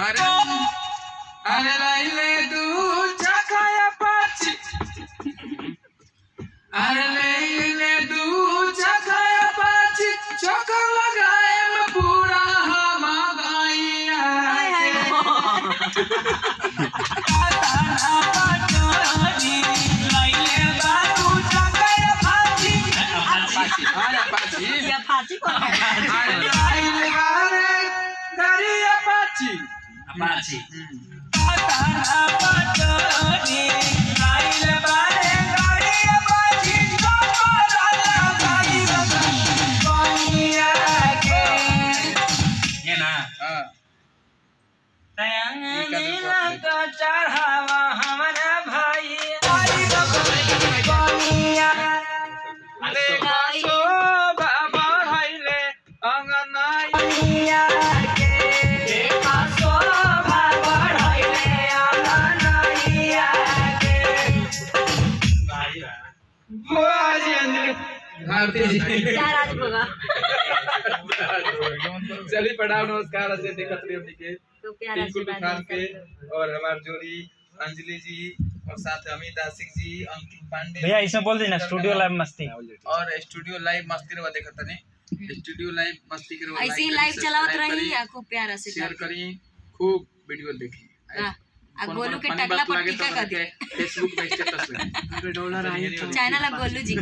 अरे अरे लाइले दू चकाया पाची अरे लाइले दू चकाया पाची चक्कर लगाए मैं पूरा हम गइया फाची कौन है? अपाची ये ना चढ़ावा हमारा भाई चलिए प्रणाम नमस्कार ऐसे देखत रहिए हमनी के तो प्यारा टिंकू खान के और हमार जोड़ी अंजलि जी और साथ अमित आशिक जी अंकित पांडे भैया इसमें बोल देना स्टूडियो लाइव मस्ती और स्टूडियो लाइव मस्ती रवा देखत तने स्टूडियो लाइव मस्ती के रवा ऐसे ही लाइव चलावत रही आपको प्यारा से शेयर करी खूब वीडियो देखी आ गोलू के टकला पर टीका कर दे फेसबुक पे स्टेटस लगे चैनल है गोलू जी